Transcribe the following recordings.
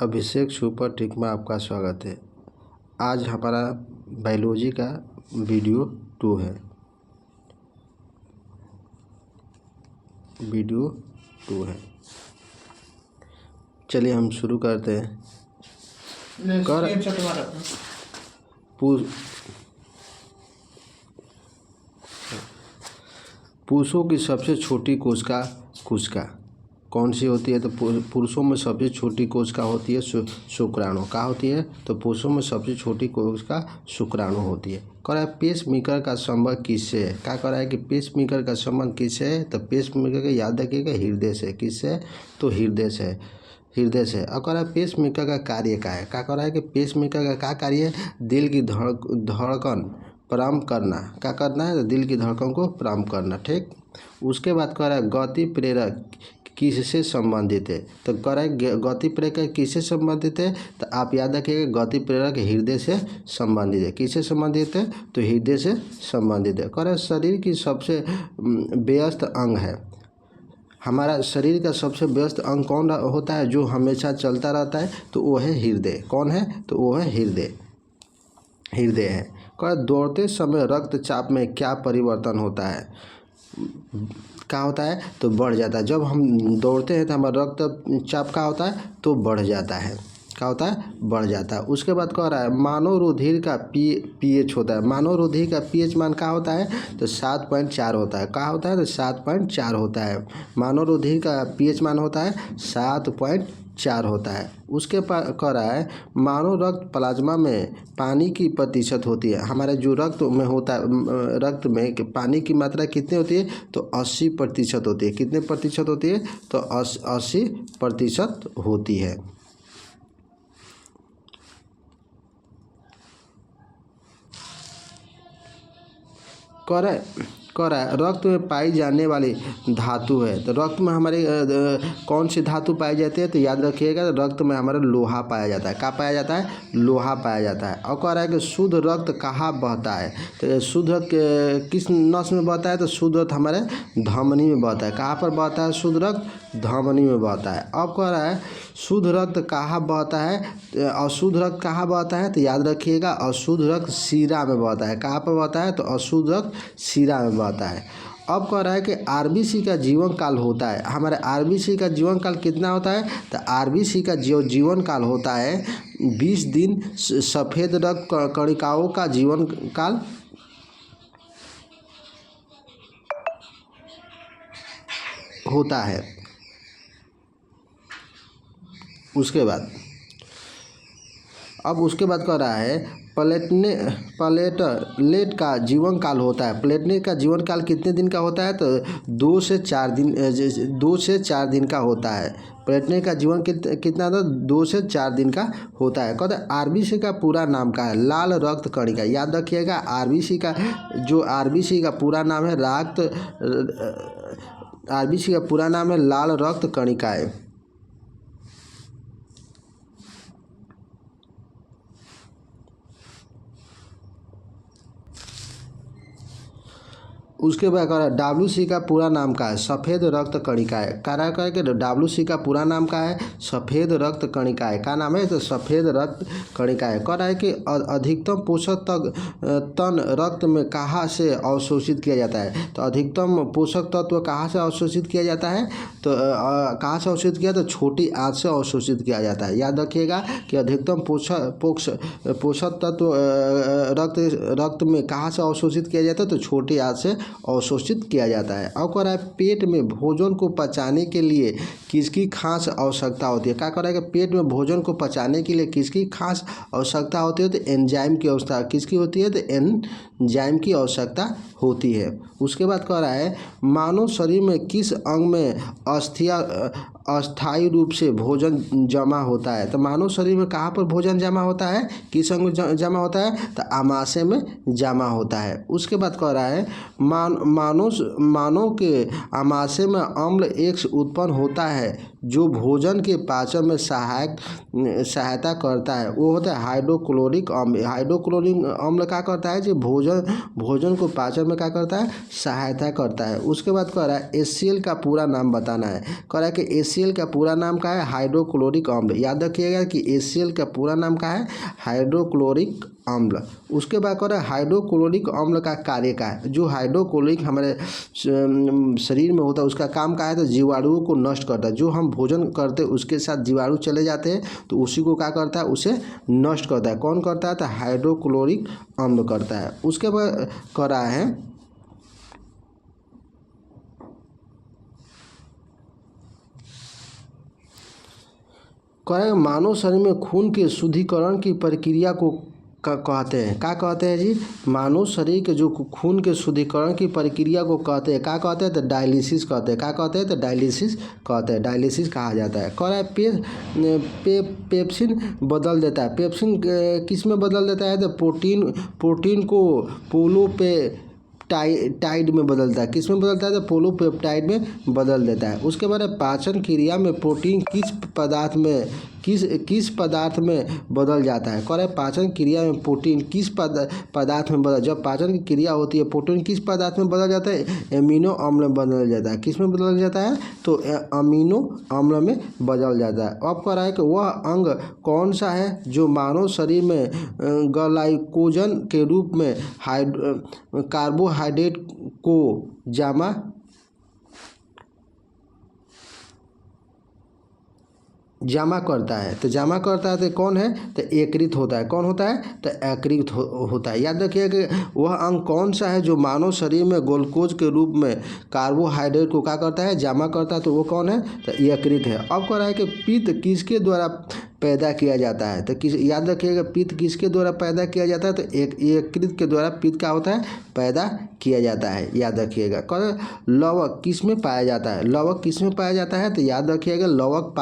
अभिषेक super trick में आपका स्वागत है। आज हमारा बायोलॉजी का वीडियो 2 है। चलिए हम शुरू करते हैं। पुरुषों की सबसे छोटी कोशिका कौन सी होती है? तो पुरुषों में सबसे छोटी कोशिका होती है शुक्राणु। क्या होती है? तो पुरुषों में सबसे छोटी कोशिका शुक्राणु होती है। कह रहा है पेस मेकर का संबंध किससे है? क्या कह रहा है कि पेस मेकर का संबंध किससे है? तो पेस मेकर का याद रखिएगा हृदय से। किससे? तो हृदय से। और कह रहा है पेस मेकर का कार्य क्या है? क्या कह रहा है कि पेस मेकर का क्या कार्य है? दिल की धड़कन प्रारंभ करना। क्या करना है? तो दिल की धड़कन को प्रारंभ करना। ठीक। उसके बाद कह रहा है गति प्रेरक किससे संबंधित है? तो कह रहा है गति प्रेरक किससे संबंधित है? तो आप याद रखिएगा गति प्रेरक हृदय से संबंधित है। किससे संबंधित है? तो हृदय से संबंधित है। कह रहा है शरीर की सबसे व्यस्त अंग है। हमारा शरीर का सबसे व्यस्त अंग कौन होता है जो हमेशा चलता रहता है? तो वो है हृदय। कौन है? तो वो है हृदय है। कह दौड़ते समय रक्तचाप में क्या परिवर्तन होता है? क्या होता है? तो बढ़ जाता है। जब हम दौड़ते हैं तो हमारा रक्तचाप क्या होता है? तो बढ़ जाता है। क्या होता है? बढ़ जाता है। उसके बाद कह रहा है मानव रुधिर का पीएच होता है। मानव रुधिर का पीएच मान क्या होता है? तो 7.4 होता है। क्या होता है? तो 7.4 होता है। मानव रुधिर का पीएच मान होता है 7.4 होता है। उसके कह रहा है मानव रक्त प्लाज्मा में पानी की प्रतिशत होती है। हमारे जो रक्त में होता है, रक्त में पानी की मात्रा कितनी होती है? तो 80% होती है। कितने प्रतिशत होती है? तो 80% होती है। कह रहा है रक्त में पाई जाने वाली धातु है। तो रक्त में हमारे कौन सी धातु पाई जाती है? तो याद रखिएगा रक्त में हमारा लोहा पाया जाता है। क्या पाया जाता है? लोहा पाया जाता है। और कह रहा है कि शुद्ध रक्त कहाँ बहता है? तो शुद्ध रक्त किस नस में बहता है? तो शुद्ध रक्त हमारे धमनी में बहता है। कहाँ पर बहता है शुद्ध रक्त? धमनी में बहता है। अब कह रहा है शुद्ध रक्त कहाँ बहता है? अशुद्ध रक्त कहाँ बहता है? तो याद रखिएगा अशुद्ध रक्त शिरा में बहता है। कहाँ पर बहता है? तो अशुद्ध रक्त शिरा में बहता है। अब कह रहा है कि आरबीसी का जीवन काल होता है। हमारे आरबीसी का जीवन काल कितना होता है? तो आरबीसी का जो जीवन काल होता है 20 दिन। सफ़ेद रक्त कणिकाओं का जीवन काल होता है। उसके बाद कह रहा है प्लेटलेट का जीवन काल होता है। प्लेटलेट का जीवन काल कितने दिन का होता है? तो 2 से 4 दिन का होता है। प्लेटलेट का जीवन कितना था? 2 से 4 दिन का होता है। कहते हैं आरबीसी का पूरा नाम क्या है? लाल रक्त कणिका। याद रखिएगा आरबीसी का पूरा नाम है लाल रक्त कणिकाएं। उसके बाद कह रहा है WC का पूरा नाम क्या है? सफ़ेद रक्त कणिकाएं। कह कि WC का पूरा नाम क्या है? सफ़ेद रक्त कणिकाएं। क्या नाम है? तो सफ़ेद रक्त कणिकाएं। कह रहा है कि अधिकतम पोषक तन रक्त में कहाँ से अवशोषित किया जाता है? तो अधिकतम पोषक तत्व कहाँ से अवशोषित किया जाता है? तो कहाँ से अवशोषित किया? तो छोटी आंत से अवशोषित किया जाता है। याद रखिएगा कि अधिकतम पोषक तत्व रक्त में कहाँ से अवशोषित किया जाता है? तो छोटी आंत से अवशोषित किया जाता है। और कह रहा है पेट में भोजन को पचाने के लिए किसकी खास आवश्यकता होती है? क्या कह रहा है कि पेट में भोजन को पचाने के लिए किसकी खास आवश्यकता होती है? तो एंजाइम की आवश्यकता किसकी होती है? तो एंजाइम की आवश्यकता होती है। उसके बाद कह रहा है मानव शरीर में किस अंग में अस्थायी रूप से भोजन जमा होता है? तो मानव शरीर में कहाँ पर भोजन जमा होता है? किस अंग में जमा होता है? तो आमाशय में जमा होता है। उसके बाद कह रहा है मानव के आमाशय में अम्ल X उत्पन्न होता है जो भोजन के पाचन में सहायता करता है। वो होता है हाइड्रोक्लोरिक अम्ल। हाइड्रोक्लोरिक अम्ल क्या करता है? जो भोजन भोजन को पाचन में क्या करता है, सहायता करता है। उसके बाद कह रहा है HCl का पूरा नाम बताना है। कह रहा है कि HCl का पूरा नाम क्या है, हाइड्रोक्लोरिक अम्ल। याद रखिएगा कि HCl का पूरा नाम क्या है, हाइड्रोक्लोरिक अम्ल। उसके बाद कह रहा है हाइड्रोक्लोरिक अम्ल का कार्य क्या है। जो हाइड्रोक्लोरिक हमारे शरीर में होता है उसका काम क्या है, तो जीवाणुओं को नष्ट करता है। जो हम भोजन करते हैं उसके साथ जीवाणु चले जाते हैं तो उसी को क्या करता है, उसे नष्ट करता है। कौन करता है, तो हाइड्रोक्लोरिक अम्ल करता है। उसके बाद कह रहा है मानव शरीर में खून के शुद्धिकरण की प्रक्रिया को कहते हैं। क्या कहते हैं जी, मानव शरीर के जो खून के शुद्धिकरण की प्रक्रिया को कहते हैं। क्या कहते हैं, तो डायलिसिस कहते हैं। क्या कहते हैं, तो डायलिसिस कहते हैं, डायलिसिस कहा जाता है। कह रहा है पेप्सिन बदल देता है। पेप्सिन किस में बदल देता है, तो प्रोटीन को पोलोपेप्टाइड में बदलता है। किस में बदलता है, तो पोलोपेप्टाइड में बदल देता है। उसके बाद पाचन क्रिया में प्रोटीन किस पदार्थ में बदल जाता है। कह रहा है पाचन क्रिया में प्रोटीन किस पदार्थ में बदल, जब पाचन की क्रिया होती है प्रोटीन किस पदार्थ में बदल जाता है, एमिनो अम्ल में बदल जाता है। किस में बदल जाता है, तो अमीनो अम्ल में बदल जाता है। अब कह रहा है कि वह अंग कौन सा है जो मानव शरीर में ग्लाइकोजन के रूप में कार्बोहाइड्रेट को जमा करता है। तो जमा करता है तो कौन है, तो यकृत होता है। कौन होता है, तो यकृत होता है। याद रखिए कि वह अंग कौन सा है जो मानव शरीर में ग्लूकोज के रूप में कार्बोहाइड्रेट को क्या करता है, जमा करता है, तो वो कौन है, तो यकृत है। अब कह रहा है कि पित्त किसके द्वारा पैदा किया जाता है, तो याद रखिएगा पित्त किसके द्वारा पैदा किया जाता है, तो यकृत के द्वारा पित्त क्या होता है, पैदा किया जाता है। याद रखिएगा। लवक किस में पाया जाता है, लवक किस में पाया जाता है, तो याद रखिएगा लवक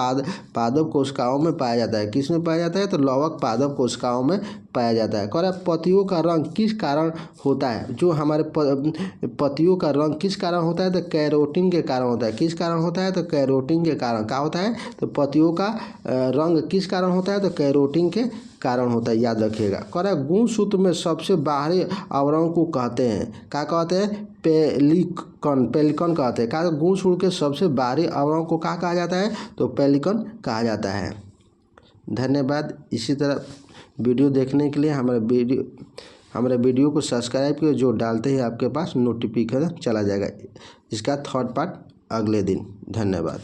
पादप कोशिकाओं में पाया जाता है। किस में पाया जाता है, तो लवक पादप कोशिकाओं में पाया जाता है। कह रहा है पत्तियों का रंग किस कारण होता है, जो हमारे पत्तियों का रंग किस कारण होता है, तो कैरोटीन के कारण होता है। किस कारण होता है, तो कैरोटीन के कारण। क्या होता है, तो पत्तियों का रंग किस कारण होता है, तो कैरोटीन के कारण होता है। याद रखिएगा। कह रहा है गुणसूत्र में सबसे बाहरी आवरण को कहते हैं। क्या कहते हैं, पेलिकन कहते हैं। क्या गुणसूत्र के सबसे बाहरी आवरण को क्या कहा जाता है, तो पेलिकन कहा जाता है। धन्यवाद। इसी तरह वीडियो देखने के लिए हमारे वीडियो को सब्सक्राइब करिए। जो डालते हैं आपके पास नोटिफिकेशन चला जाएगा। इसका थर्ड पार्ट अगले दिन। धन्यवाद।